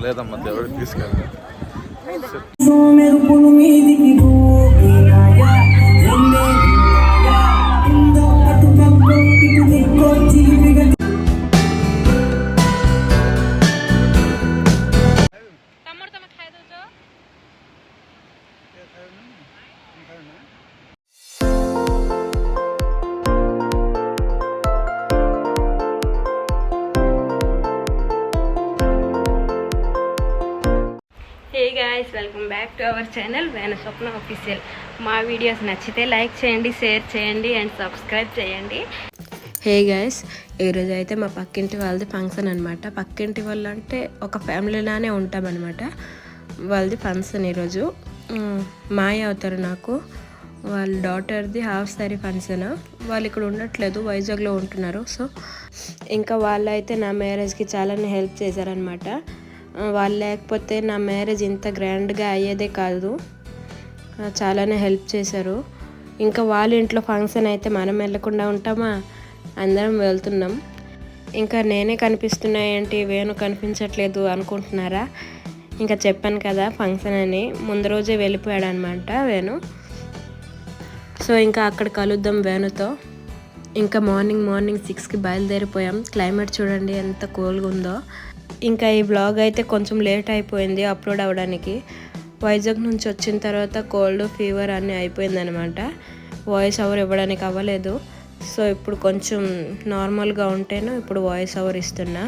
లేదమ్మా, దేవుడికి తీసుకెళ్ళి Hey guys, welcome back to our channel Venu Swapna Official. మా వీడియోస్ నచ్చితే లైక్ చేయండి, షేర్ చేయండి అండ్ సబ్స్క్రైబ్ చేయండి. హే గైస్, ఈరోజు అయితే మా పక్కింటి వాళ్ళది ఫంక్షన్ అనమాట. పక్కింటి వాళ్ళు అంటే ఒక ఫ్యామిలీలానే ఉంటామన్నమాట. వాళ్ళది ఫంక్షన్ ఈరోజు. మాయ అవుతారు నాకు, వాళ్ళ డాటర్ది హాఫ్ సారీ ఫంక్షన్. వాళ్ళు ఇక్కడ ఉండట్లేదు, వైజాగ్లో ఉంటున్నారు. సో ఇంకా వాళ్ళు అయితే నా మ్యారేజ్కి చాలానే హెల్ప్ చేశారనమాట. వాళ్ళు లేకపోతే నా మ్యారేజ్ ఇంత గ్రాండ్గా అయ్యేదే కాదు. చాలానే హెల్ప్ చేశారు. ఇంకా వాళ్ళ ఇంట్లో ఫంక్షన్ అయితే మనం వెళ్ళకుండా ఉంటామా? అందరం వెళ్తున్నాం. ఇంకా నేనే కనిపిస్తున్నాయేంటి, వేణు కనిపించట్లేదు అనుకుంటున్నారా? ఇంకా చెప్పాను కదా ఫంక్షన్ అని, ముందు రోజే వెళ్ళిపోయాడు అనమాట వేణు. సో ఇంకా అక్కడ కలుద్దాం వేణుతో. ఇంకా మార్నింగ్ 6కి బయలుదేరిపోయాం. క్లైమేట్ చూడండి ఎంత కూల్గా ఉందో. ఇంకా ఈ బ్లాగ్ అయితే కొంచెం లేట్ అయిపోయింది అప్లోడ్ అవ్వడానికి. వైజాగ్ నుంచి వచ్చిన తర్వాత కోల్డ్, ఫీవర్ అన్నీ అయిపోయిందనమాట. వాయిస్ ఓవర్ ఇవ్వడానికి అవ్వలేదు. సో ఇప్పుడు కొంచెం నార్మల్గా ఉంటేనే ఇప్పుడు వాయిస్ ఓవర్ ఇస్తున్నా.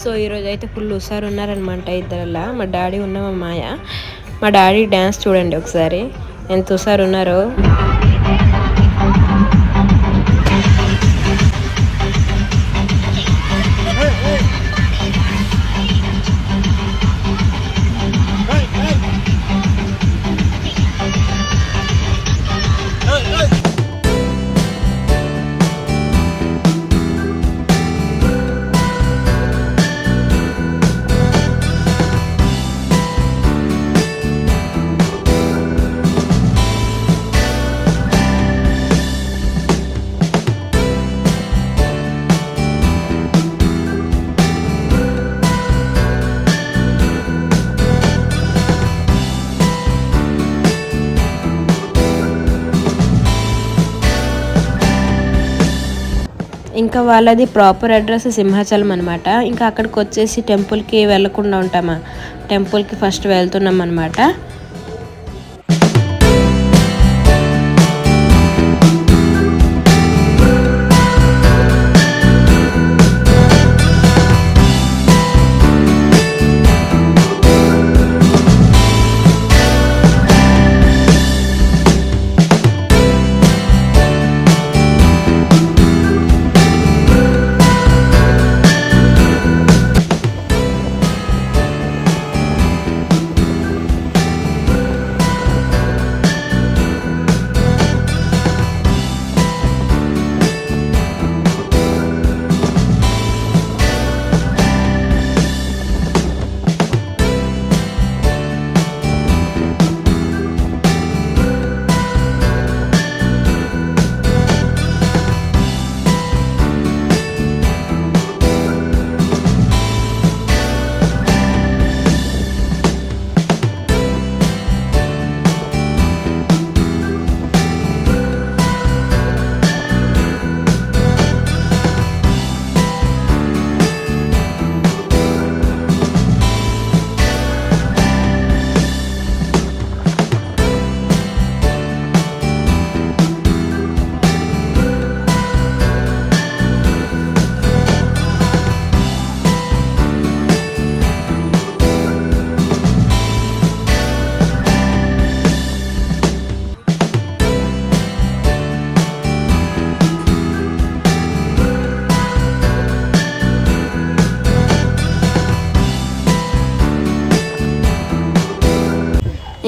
సో ఈరోజు అయితే ఫుల్ హుషారు ఉన్నారనమాట ఇద్దరలా. మా డాడీ ఉన్న మా మాయ. మా డాడీ డ్యాన్స్ చూడండి ఒకసారి ఎంత హుషారు ఉన్నారో. ఇంకా వాళ్ళది ప్రాపర్ అడ్రస్ సింహాచలం అనమాట. ఇంకా అక్కడికి వచ్చేసి టెంపుల్కి వెళ్ళకుండా ఉంటామా, టెంపుల్కి ఫస్ట్ వెళ్తున్నాం అనమాట.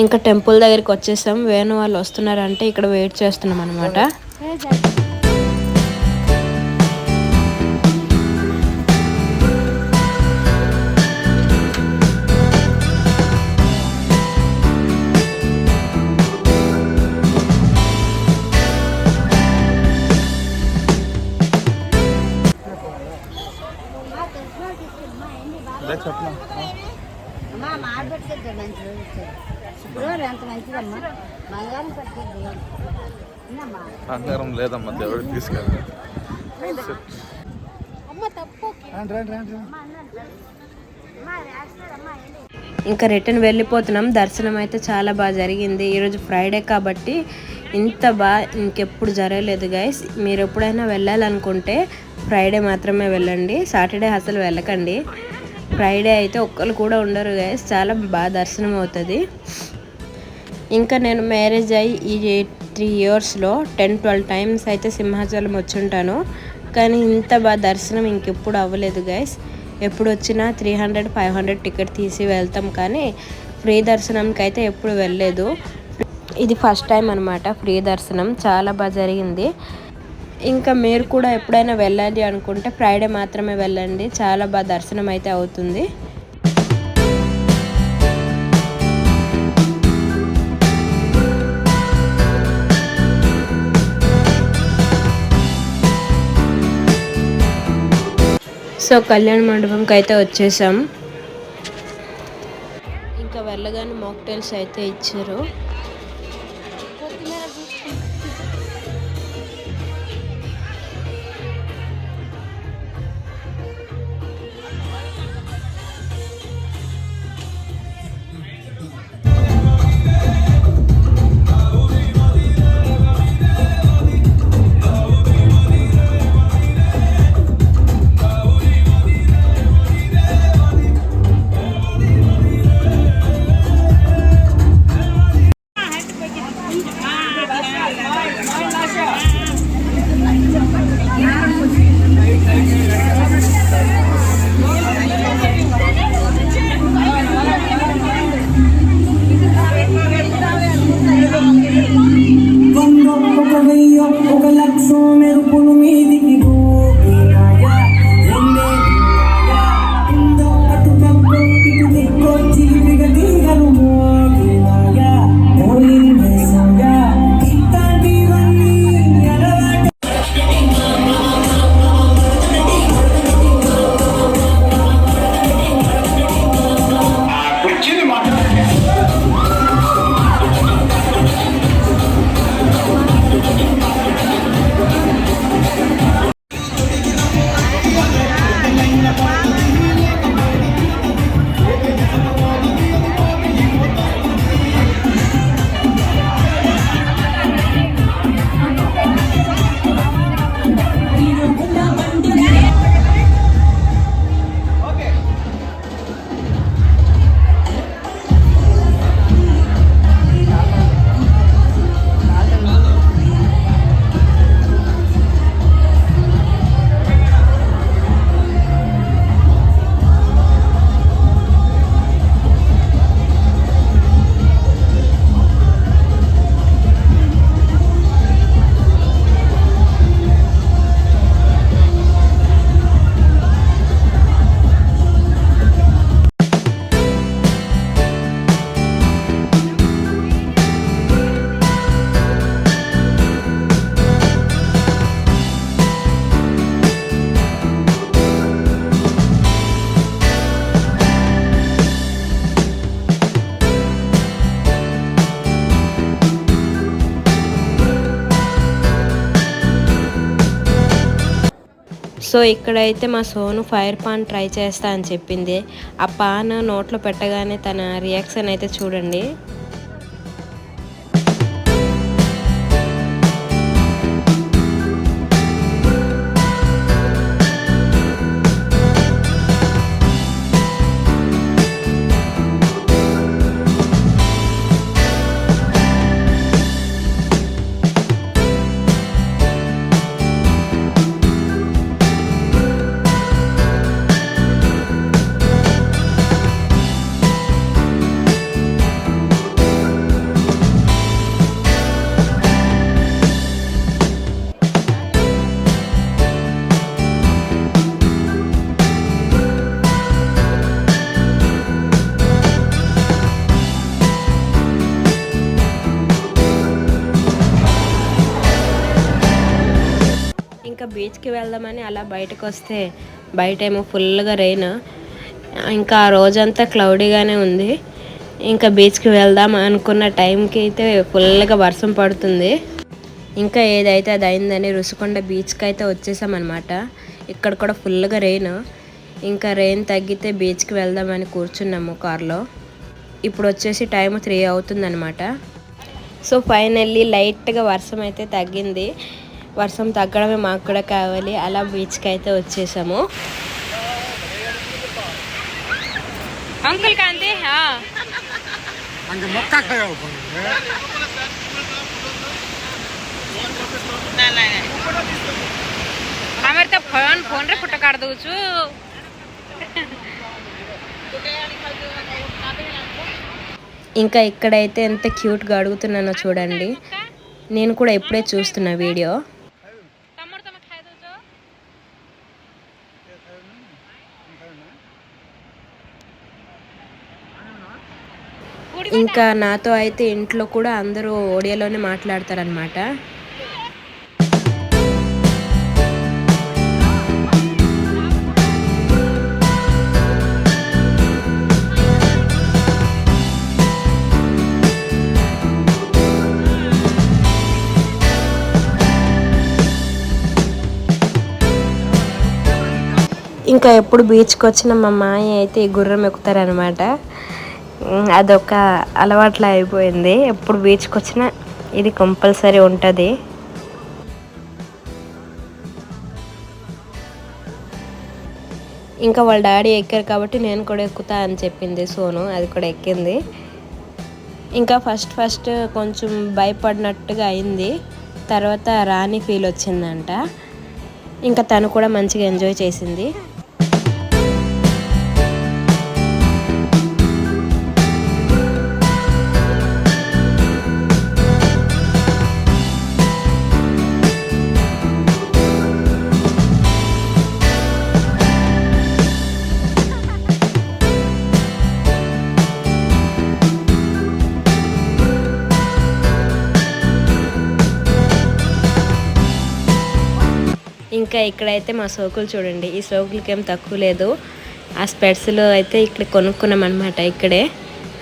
ఇంకా టెంపుల్ దగ్గరికి వచ్చేసాం. వేణు వాళ్ళు వస్తున్నారంటే ఇక్కడ వెయిట్ చేస్తున్నాం అనమాట. బంగారం లేదమ్మా, దేవుడికి తీసుకెళ్ళి. ఇంకా రిటర్న్ వెళ్ళిపోతున్నాం. దర్శనం అయితే చాలా బాగా జరిగింది. ఈరోజు ఫ్రైడే కాబట్టి ఇంత బాగా ఇంకెప్పుడు జరగలేదు గైస్. మీరు ఎప్పుడైనా వెళ్ళాలనుకుంటే ఫ్రైడే మాత్రమే వెళ్ళండి, సాటర్డే అసలు వెళ్ళకండి. ఫ్రైడే అయితే ఒక్కరు కూడా ఉండరు గైస్, చాలా బాగా దర్శనం అవుతుంది. ఇంకా నేను మ్యారేజ్ అయ్యి ఈ 3 ఇయర్స్లో 10-12 టైమ్స్ అయితే సింహాచలం వచ్చుంటాను. కానీ ఇంత బాగా దర్శనం ఇంకెప్పుడు అవ్వలేదు గైస్. ఎప్పుడు వచ్చినా 300-500 టికెట్ తీసి వెళ్తాం, కానీ ఫ్రీ దర్శనంకి అయితే ఎప్పుడు వెళ్ళలేదు. ఇది ఫస్ట్ టైం అనమాట ఫ్రీ దర్శనం. చాలా బాగా జరిగింది. ఇంకా మీరు కూడా ఎప్పుడైనా వెళ్ళాలి అనుకుంటే ఫ్రైడే మాత్రమే వెళ్ళండి, చాలా బాగా దర్శనం అయితే అవుతుంది. సో కళ్యాణ మండపంకి అయితే వచ్చేసాం. ఇంకా వెళ్ళగానే మాక్టైల్స్ అయితే ఇచ్చారు. సో ఇక్కడైతే మా సోను ఫైర్ పాన్ ట్రై చేస్తా అని చెప్పింది. ఆ పాన్ నోట్లో పెట్టగానే తన రియాక్షన్ అయితే చూడండి. బీచ్కి వెళ్దామని అలా బయటకు వస్తే బయట ఏమో ఫుల్గా రెయిన్, ఇంకా ఆ రోజంతా క్లౌడీగానే ఉంది. ఇంకా బీచ్కి వెళ్దాం అనుకున్న టైంకి అయితే ఫుల్గా వర్షం పడుతుంది. ఇంకా ఏదైతే అది అయిందని రుషికొండ బీచ్కి అయితే వచ్చేసామన్నమాట. ఇక్కడ కూడా ఫుల్గా రెయిన్. ఇంకా రెయిన్ తగ్గితే బీచ్కి వెళ్దామని కూర్చున్నాము కార్లో. ఇప్పుడు వచ్చేసి టైం 3 అవుతుందన్నమాట. సో ఫైనల్లీ లైట్గా వర్షం అయితే తగ్గింది. వర్షం తగ్గడమే మాకు కూడా కావాలి. అలా బీచ్కి అయితే వచ్చేసాము. అంకుల్ కాంతి हमारे तो फोन रे फोटो काट दउछु. ఇంకా ఇక్కడైతే ఎంత క్యూట్గా అడుగుతున్నానో చూడండి. నేను కూడా ఇప్పుడే చూస్తున్నా వీడియో. ఇంకా నాతో అయితే ఇంట్లో కూడా అందరూ ఒడియాలోనే మాట్లాడతారనమాట. ఇంకా ఎప్పుడు బీచ్కి వచ్చిన మా మాయ అయితే ఈ గుర్రం ఎక్కుతారనమాట. అదొక అలవాట్లా అయిపోయింది. ఎప్పుడు బీచ్కి వచ్చినా ఇది కంపల్సరీ ఉంటుంది. ఇంకా వాళ్ళ డాడీ ఎక్కారు కాబట్టి నేను కూడా ఎక్కుతా అని చెప్పింది సోను. అది కూడా ఎక్కింది. ఇంకా ఫస్ట్ కొంచెం భయపడినట్టుగా అయింది. తర్వాత రాని ఫీల్ వచ్చిందంట. ఇంకా తను కూడా మంచిగా ఎంజాయ్ చేసింది. ఇంకా ఇక్కడైతే మా సోకులు చూడండి. ఈ సోకులకి ఏం తక్కువ లేదు. ఆ స్పెట్స్లో అయితే ఇక్కడ కొనుక్కున్నాం అనమాట. ఇక్కడే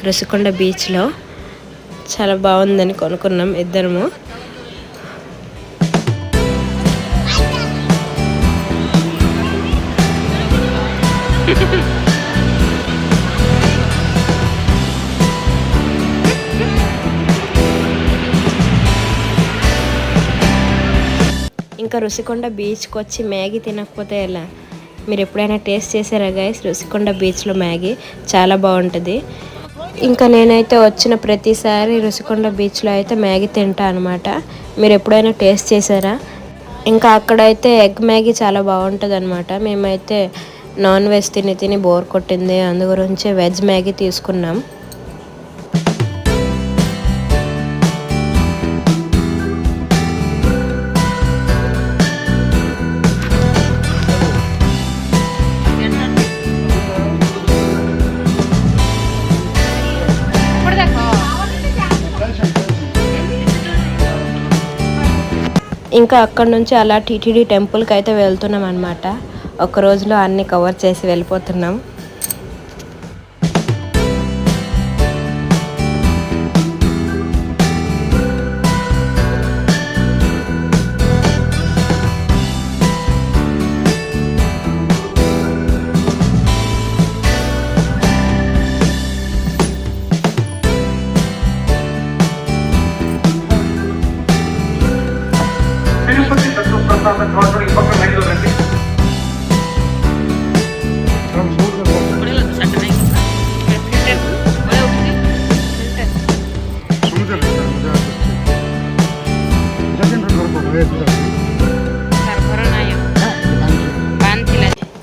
రుషికొండ బీచ్లో చాలా బాగుందని కొనుక్కున్నాం ఇద్దరము. ఇంకా రుషికొండ బీచ్కి వచ్చి మ్యాగీ తినకపోతే ఎలా? మీరు ఎప్పుడైనా టేస్ట్ చేశారా గైస్? రుషికొండ బీచ్లో మ్యాగీ చాలా బాగుంటుంది. ఇంకా నేనైతే వచ్చిన ప్రతిసారి రుషికొండ బీచ్లో అయితే మ్యాగీ తింటా అనమాట. మీరు ఎప్పుడైనా టేస్ట్ చేశారా? ఇంకా అక్కడైతే ఎగ్ మ్యాగీ చాలా బాగుంటుంది అనమాట. మేమైతే నాన్ వెజ్ తిని బోర్ కొట్టింది, అందు గురించి వెజ్ మ్యాగీ తీసుకున్నాం. ఇంకా అక్కడ నుంచి అలా టీటీడీ టెంపుల్కి అయితే వెళ్తున్నాం అనమాట. ఒక రోజులో అన్నీ కవర్ చేసి వెళ్ళిపోతున్నాం.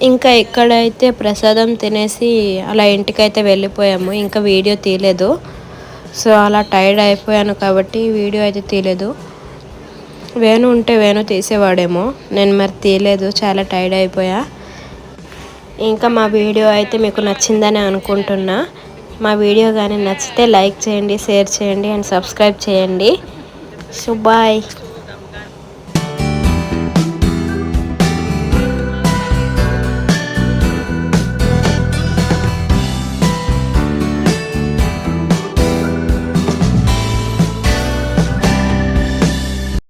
ఇంకా ఇక్కడైతే ప్రసాదం తినేసి అలా ఇంటికైతే వెళ్ళిపోయాము. ఇంకా వీడియో తీయలేదు. సో అలా టైర్డ్ అయిపోయాను కాబట్టి వీడియో అయితే తీయలేదు. వేణు ఉంటే వేణు తీసేవాడేమో, నేను మరి తీయలేదు, చాలా టైర్డ్ అయిపోయా. ఇంకా మా వీడియో అయితే మీకు నచ్చిందని అనుకుంటున్నా. మా వీడియో కానీ నచ్చితే లైక్ చేయండి, షేర్ చేయండి అండ్ సబ్స్క్రైబ్ చేయండి. So bye.